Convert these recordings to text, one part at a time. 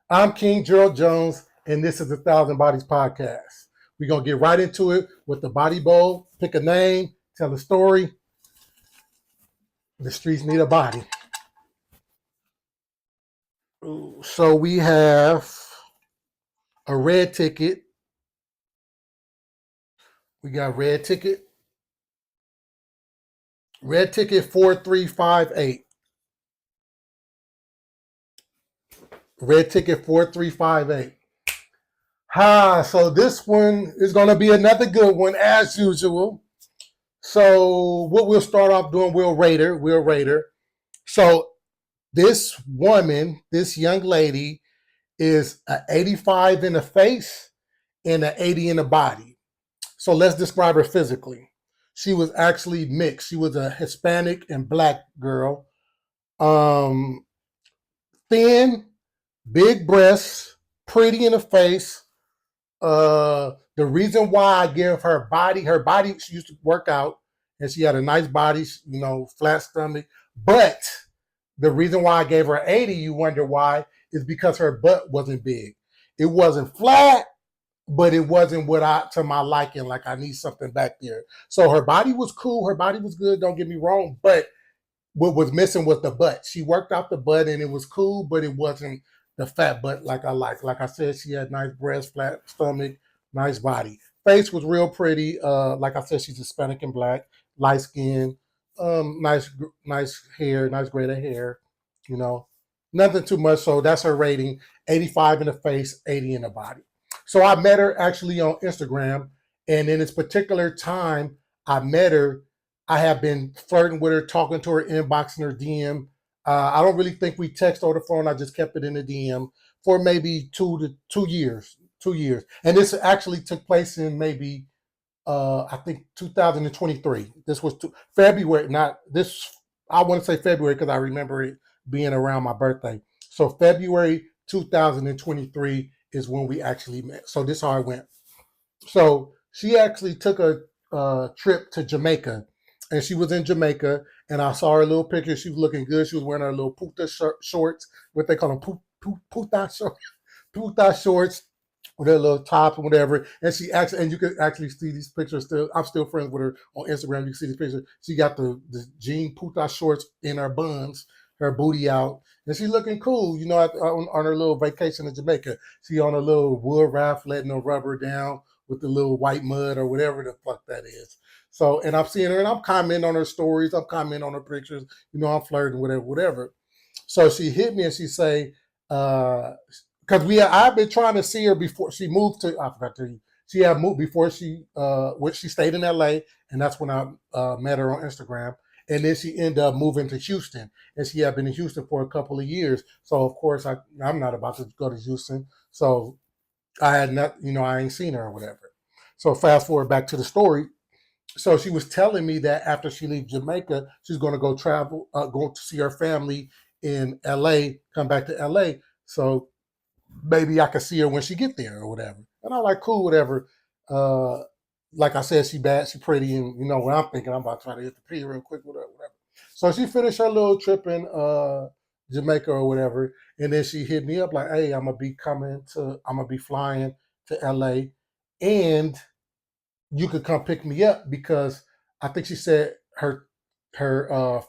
I'm King Gerald Jones, and this is the Thousand Bodies Podcast. We're going to get right into it with the body bowl. Pick a name, tell a story. The streets need a body. So we have a red ticket. We got red ticket. Red ticket 4358. Red ticket 4358. So this one is going to be another good one as usual. So what we'll start off doing, we'll rate her. So this woman, this young lady, is an 85 in the face and an 80 in the body. So let's describe her physically. She was actually mixed. She was a Hispanic and black girl. Thin, big breasts, pretty in the face. The reason why I give her body, she used to work out and she had a nice body, flat stomach. But the reason why I gave her 80, you wonder why, is because her butt wasn't big. It wasn't flat, but it wasn't to my liking. Like I need something back there. So her body was cool. Her body was good. Don't get me wrong. But what was missing was the butt. She worked out the butt and it was cool, but it wasn't the fat butt like I like. Like I said, she had nice breasts, flat stomach, nice body. Face was real pretty. Like I said, she's Hispanic and black, light skin, nice hair, nice braided hair. Nothing too much. So that's her rating: 85 in the face, 80 in the body. So I met her actually on Instagram, and in this particular time I met her, I have been flirting with her, talking to her, inboxing her DM. I don't really think we text over the phone. I just kept it in the DM for maybe 2 years. 2 years, and this actually took place in maybe I think 2023. This was February. Not this. I want to say February because I remember it being around my birthday. So February 2023 is when we actually met. So this is how it went. So she actually took a trip to Jamaica, and she was in Jamaica, and I saw her little picture. She was looking good. She was wearing her little puta shorts, what they call them, puta shorts, with her little top and whatever. And she actually, and you can actually see these pictures still. I'm still friends with her on Instagram. You can see these pictures. She got the jean puta shorts in her buns, her booty out, and she's looking cool, on her little vacation in Jamaica. She on a little wood raft, letting the rubber down with the little white mud or whatever the fuck that is. So, and I'm seeing her and I'm commenting on her stories. I'm commenting on her pictures. I'm flirting, whatever. So she hit me and she say, because I've been trying to see her before she moved to. I forgot to. She had moved before she stayed in LA, and that's when I met her on Instagram. And then she ended up moving to Houston, and she had been in Houston for a couple of years. So of course I'm not about to go to Houston. So I had not, I ain't seen her or whatever. So fast forward back to the story. So she was telling me that after she leaves Jamaica, she's going to go travel, go to see her family in LA, come back to LA. So maybe I could see her when she get there or whatever. And I'm like, cool, whatever. Uh, like I said, she bad, she pretty, and what I'm thinking, I'm about to try to hit the P real quick, whatever. So she finished her little trip in Jamaica or whatever, and then she hit me up like, hey, I'm gonna be flying to LA, and you could come pick me up because I think she said her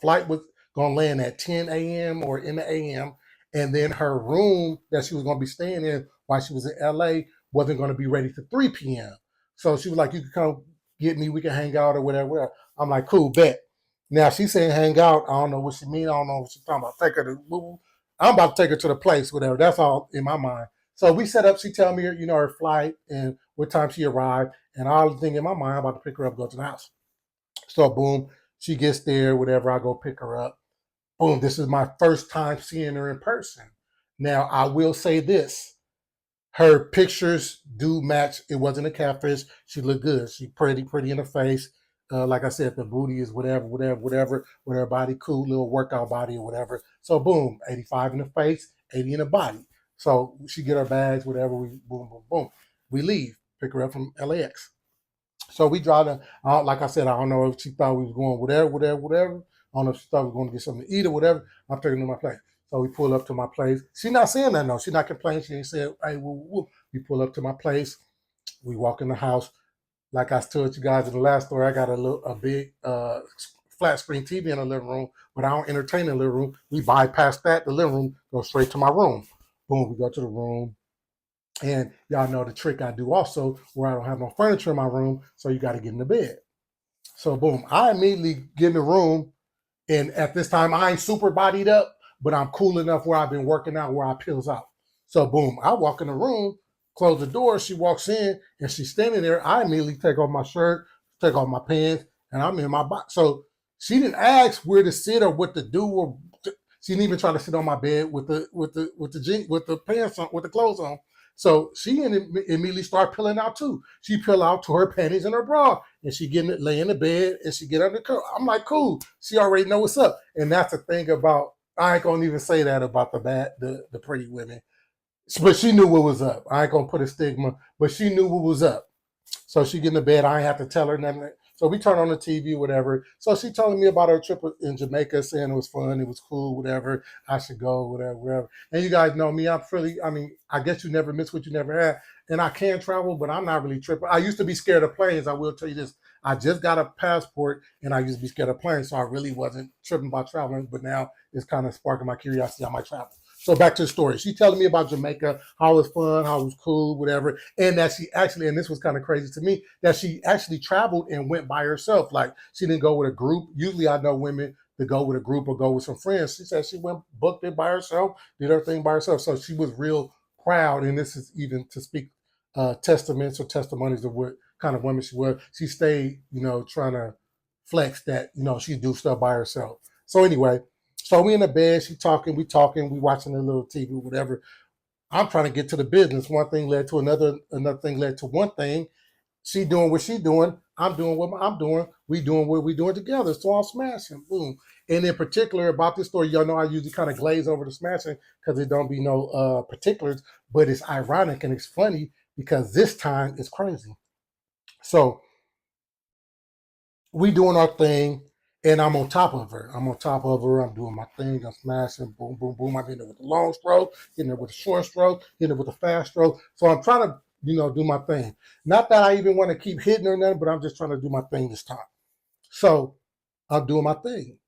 flight was gonna land at 10 a.m. or in the a.m. and then her room that she was gonna be staying in while she was in LA wasn't gonna be ready to 3 p.m. So she was like, you can come get me, we can hang out or whatever. I'm like, cool, bet. Now she's saying hang out. I don't know what she mean. I don't know what she's talking about. Take her to move. I'm about to take her to the place, whatever. That's all in my mind. So we set up. She tell me, her flight and what time she arrived, and all the thing in my mind, I'm about to pick her up, go to the house. So boom, she gets there, whatever. I go pick her up. Boom. This is my first time seeing her in person. Now I will say this: her pictures do match. It wasn't a catfish. She looked good. She pretty in the face. Like I said, the booty is whatever, with her body cool, little workout body or whatever. So boom, 85 in the face, 80 in the body. So she get her bags, whatever. We boom. We leave, pick her up from LAX. So we drive. Like I said, I don't know if she thought we was going whatever. I don't know if she thought we were going to get something to eat or whatever. I'm taking her to my place. So we pull up to my place. She's not saying that, no. She's not complaining. She ain't saying, hey, woo, woo. We pull up to my place. We walk in the house. Like I told you guys in the last story, I got a big flat screen TV in the living room, but I don't entertain in the living room. We bypass that, the living room, go straight to my room. Boom, we go to the room. And y'all know the trick I do also, where I don't have no furniture in my room, so you got to get in the bed. So boom, I immediately get in the room, and at this time I ain't super bodied up, but I'm cool enough where I've been working out, where I pills out. So boom, I walk in the room, close the door, she walks in, and she's standing there. I immediately take off my shirt, take off my pants, and I'm in my box. So she didn't ask where to sit or what to do, or she didn't even try to sit on my bed with the pants on, with the clothes on. So she immediately start peeling out too. She peel out to her panties and her bra, and she getting it, lay in the bed, and she get under the cover. I'm like, cool. She already know what's up, and that's the thing about. I ain't gonna even say that about the pretty women, but she knew what was up. I ain't gonna put a stigma, but she knew what was up. So she get in the bed. I ain't have to tell her nothing. So we turn on the TV, whatever. So she telling me about her trip in Jamaica, saying it was fun, it was cool, whatever. I should go, whatever, whatever. And you guys know me. I guess you never miss what you never had. And I can travel, but I'm not really tripping. I used to be scared of planes. I will tell you this. I just got a passport, and I used to be scared of planes, so I really wasn't tripping about traveling. But now it's kind of sparking my curiosity. I might travel. So back to the story. She telling me about Jamaica, how it was fun, how it was cool, whatever. And that she actually, and this was kind of crazy to me, that she actually traveled and went by herself. Like she didn't go with a group. Usually I know women to go with a group or go with some friends. She said she went booked it by herself, did her thing by herself. So she was real proud. And this is even to speak testaments or testimonies of what kind of woman she was. She stayed, trying to flex that, she do stuff by herself. So anyway, so we in the bed, she talking, we watching a little TV, whatever. I'm trying to get to the business. One thing led to another thing led to one thing. She doing what she doing, I'm doing what I'm doing, we doing what we doing together. So I'm smashing, boom. And in particular about this story, y'all know I usually kind of glaze over the smashing because it don't be no particulars, but it's ironic and it's funny because this time it's crazy. So we doing our thing, and I'm on top of her. I'm doing my thing. I'm smashing, boom, boom, boom. I'm hitting her with the long stroke, hitting her with the short stroke, hitting her with the fast stroke. So I'm trying to, do my thing. Not that I even want to keep hitting her or nothing, but I'm just trying to do my thing this time. So I'm doing my thing.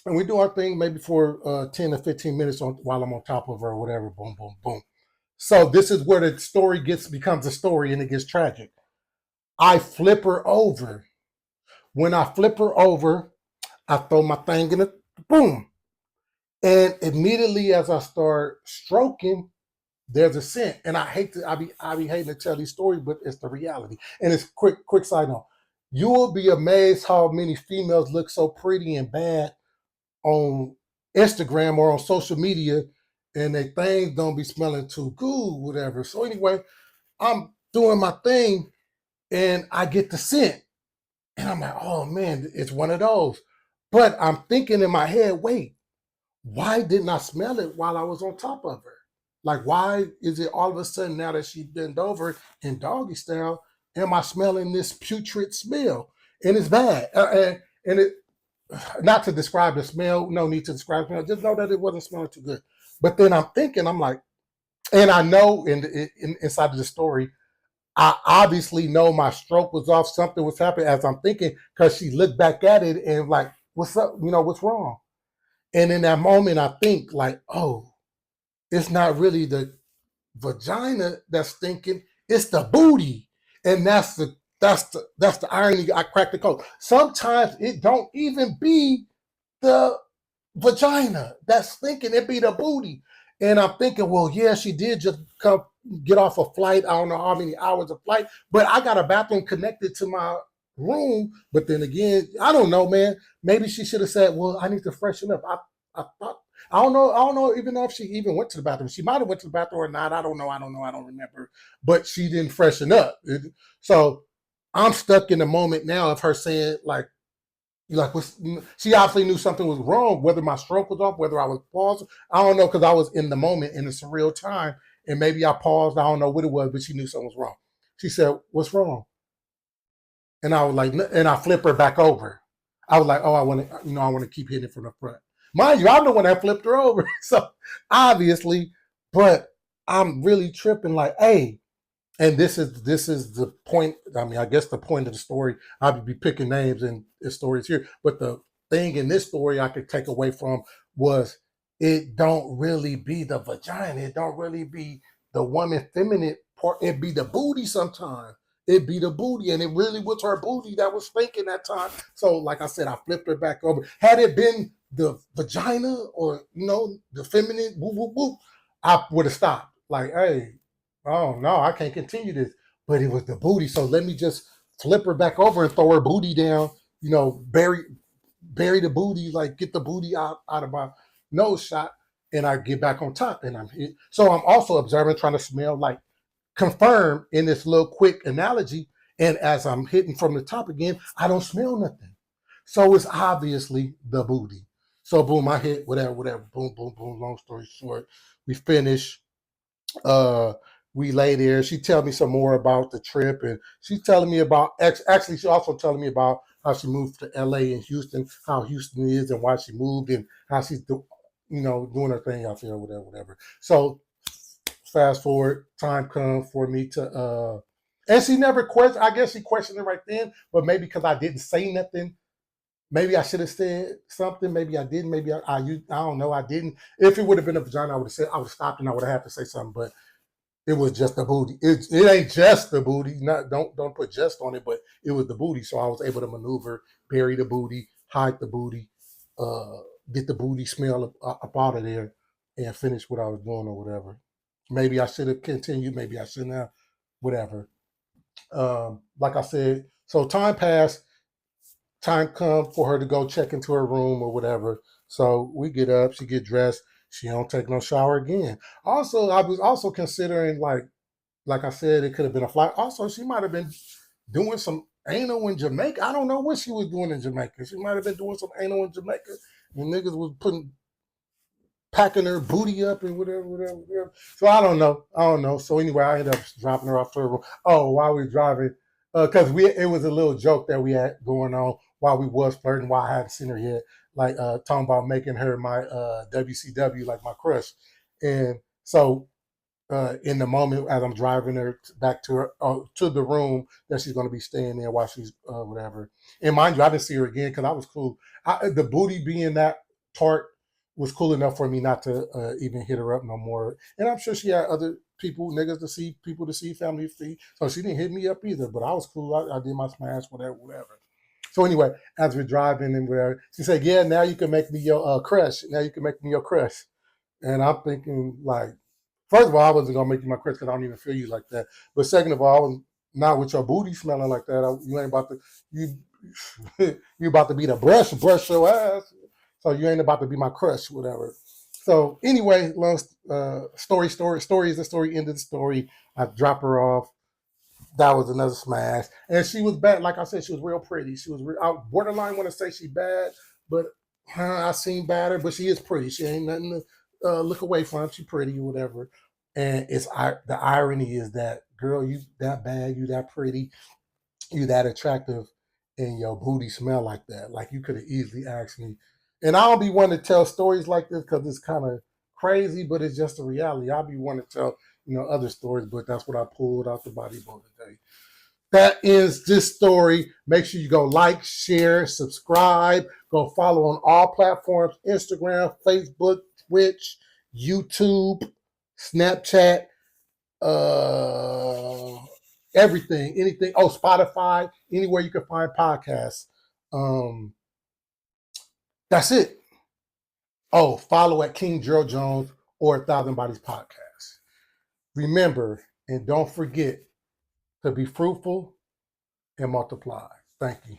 And we do our thing maybe for 10 to 15 minutes while I'm on top of her or whatever. Boom, boom, boom. So this is where the story becomes a story and it gets tragic. I flip her over. When I flip her over, I throw my thing in it, boom. And immediately as I start stroking, there's a scent. And I be hating to tell these stories, but it's the reality. And it's quick side note. You will be amazed how many females look so pretty and bad on Instagram or on social media, and they things don't be smelling too good, whatever. So anyway, I'm doing my thing and I get the scent. And I'm like, oh man, it's one of those. But I'm thinking in my head, wait, why didn't I smell it while I was on top of her? Like, why is it all of a sudden now that she bent over in doggy style, am I smelling this putrid smell? And it's bad. And it, not to describe the smell, no need to describe the smell, just know that it wasn't smelling too good. But then I'm thinking, I'm like, and I know inside of the story, I obviously know my stroke was off, something was happening as I'm thinking, because she looked back at it and like, what's up? What's wrong? And in that moment, I think like, oh, it's not really the vagina that's stinking, it's the booty. And that's the irony. I cracked the code. Sometimes it don't even be the vagina that's thinking, it be the booty. And I'm thinking, well, yeah, she did just come get off a flight. I don't know how many hours of flight, but I got a bathroom connected to my room. But then again, I don't know, man. Maybe she should have said, well, I need to freshen up. I thought, I don't know even know if she even went to the bathroom. She might have went to the bathroom or not. I don't know. I don't remember. But she didn't freshen up. So I'm stuck in the moment now of her saying, like, she obviously knew something was wrong, whether my stroke was off, whether I was paused. I don't know, because I was in the moment in a surreal time, and maybe I paused. I don't know what it was, but she knew something was wrong. She said, "What's wrong?" And I was like, and I flip her back over. I was like, oh, I want to keep hitting it from the front. Mind you, I'm the one that flipped her over. So obviously, but I'm really tripping like, hey, and this is the point. I mean, I guess the point of the story. I'll be picking names and stories here, but the thing in this story I could take away from was it don't really be the vagina. It don't really be the woman feminine part. It be the booty sometimes. It be the booty, and it really was her booty that was thinking that time. So, like I said, I flipped her back over. Had it been the vagina or the feminine, whoop whoop whoop, I would have stopped. Like, hey, oh no, I can't continue this. But it was the booty. So let me just flip her back over and throw her booty down, bury the booty, like get the booty out of my nose shot, and I get back on top and I'm hit. So I'm also observing, trying to smell, like confirm in this little quick analogy. And as I'm hitting from the top again, I don't smell nothing. So it's obviously the booty. So boom, I hit whatever, boom, boom, boom. Long story short, we finish. uh we lay there. She tell me some more about the trip, and she's telling me about actually she also telling me about how she moved to LA and Houston, how Houston is and why she moved, and how she's doing her thing out there, whatever. So fast forward, time comes for me to and she never questioned. I guess she questioned it right then, but maybe because I didn't say nothing. Maybe I should have said something. Maybe I didn't. Maybe I don't know. I didn't. If it would have been a vagina, I would have stopped and I would have had to say something. But it was just the booty. It ain't just the booty. Not don't put just on it, but it was the booty. So I was able to maneuver, bury the booty, hide the booty, uh, get the booty smell up out of there, and finish what I was doing or whatever. Maybe I should have continued. Maybe I shouldn't have. Whatever. Like I said, so time passed. Time come for her to go check into her room or whatever. So we get up. She get dressed. She don't take no shower again. Also, I was also considering, like I said, it could have been a flight. Also, she might have been doing some anal in Jamaica. I don't know what she was doing in Jamaica. She might have been doing some anal in Jamaica. And niggas was packing her booty up and whatever. So I don't know. So anyway, I ended up dropping her off to her room. Oh, while we were driving, because it was a little joke that we had going on while we was flirting, while I hadn't seen her yet. Like talking about making her my WCW, like my crush. And so in the moment as I'm driving her back to her to the room that she's going to be staying in while she's whatever. And mind you, I didn't see her again because I was cool. The booty being that tart was cool enough for me not to even hit her up no more. And I'm sure she had other niggas to see, people to see, family to see. So she didn't hit me up either. But I was cool. I did my smash, whatever. So anyway, as we're driving and whatever, she said, "Yeah, now you can make me your crush. Now you can make me your crush." And I'm thinking, like, first of all, I wasn't gonna make you my crush because I don't even feel you like that. But second of all, I was not with your booty smelling like that. You ain't about to you you about to be the brush your ass. So you ain't about to be my crush, whatever. So anyway, long story is the story. End of the story. I drop her off. That was another smash, and she was bad. Like I said, she was real pretty. She was I borderline want to say she bad, but I seen badder. But she is pretty. She ain't nothing to look away from. She pretty or whatever. And the irony is that, girl, you that bad, you that pretty, you that attractive, and your booty smell like that. Like you could have easily asked me. And I don't be wanting to tell stories like this because it's kind of crazy, but it's just a reality. I'll be wanting to tell other stories, but that's what I pulled out the body bone today. That is this story. Make sure you go like, share, subscribe. Go follow on all platforms: Instagram, Facebook, Twitch, YouTube, Snapchat, uh, everything, anything. Oh, Spotify, anywhere you can find podcasts. Um, that's it. Oh, follow at King Gerald Jones or 1,000 Bodies Podcast. Remember and don't forget to be fruitful and multiply. Thank you.